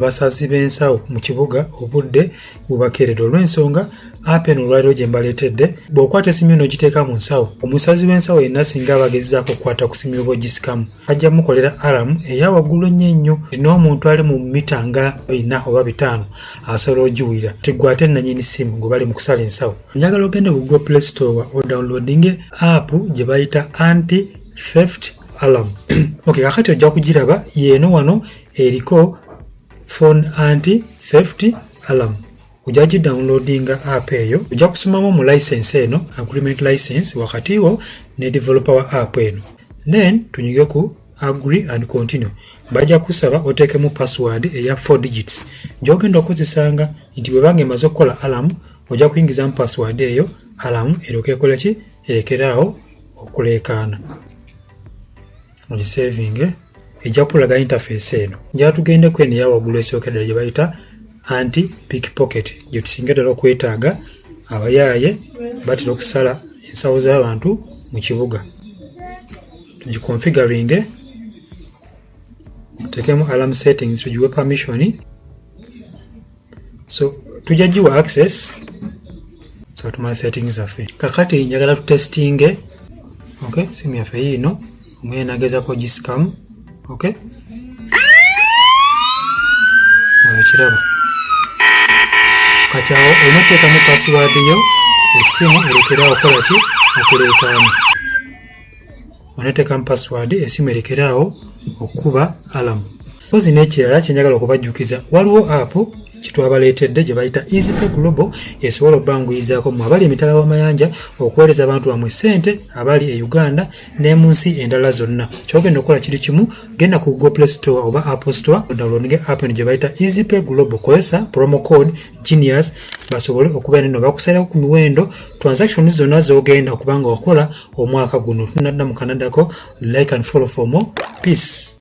Abasazi b'ensawo mu kibuga obudde bubakeeredde olw'ensonga app eno olwaliro gye mbaleetedde bw'okwata essimu eno ogiteeka mu nsawo omusazi w'ensawo yenna singa abagezaako okukwata ku ssimu yoba ogisikamu ajja mukolera alamu eya waggulu ennyo n'omuntu ali mu mita nga 4 oba 5 asobola ogiwulira tegwa ate nannyini ssimu gwe bali mu kusala ensawo. Njagala ogende ku Google Play Store odownloading app gye bayita anti-theft alarm. Okay, kakati ojja kugiraba yeeno wano eriko phone anti-theft alarm. Ojja gidownloadinga app eyo ojja kusomamu mu license eno agreement license wakati wo ne developer wa app eno. Then tunyige ku agree and continue. Bajja kusaba oteekemu password eya 4 digits. Gy'ogenda okozesanga nti bwe bange emaze okukola alarm ojja kuyingizamu password eyo alarm eryoke ekola ki erekeraawo okuleekaana. Ogisaving ejja kulaga interface eno. Njala tugende ku eno eya waggulu esookedde gye bayita anti-pickpocket gye tusinga ddala okwetaaga abayaaye batera okusala ensawo z'abantu mu kibuga. Tugiconfiguring tuteekemu alarm settings tugiwe permission. So tujja giwa access so tumala settings zaffe. Kakati njagala tutestinge okay simu yaffe yiino omwe nagezaako giscam okay kiraba kati awo omuteekamu password yo essimu erekeraawo okukola ki okuleekaana. Oneteekamu password essimu erekeraawo okuba alarm. Mpozi n'ekirala kye njagala okubajjukiza waliwo app kitwabaleetedde gye bayita EasyPay Global esobola obbanguyizaako mu abali emitala w'amayanja okuweereza abantu bamwe ssente abali e Uganda ne mu nsi endala zonna. Ky'ogenda okukola kiri kimu genda ku Google Play Store oba Apple Store downloading app eno gye bayita EasyPay Global kozesa promo code Genius basobole okubeera nno bakusalako ku miwendo transactions zonna z'ogenda okubanga wakola omwaka guno. Tunadda mu Canada ko like and follow for more. Peace.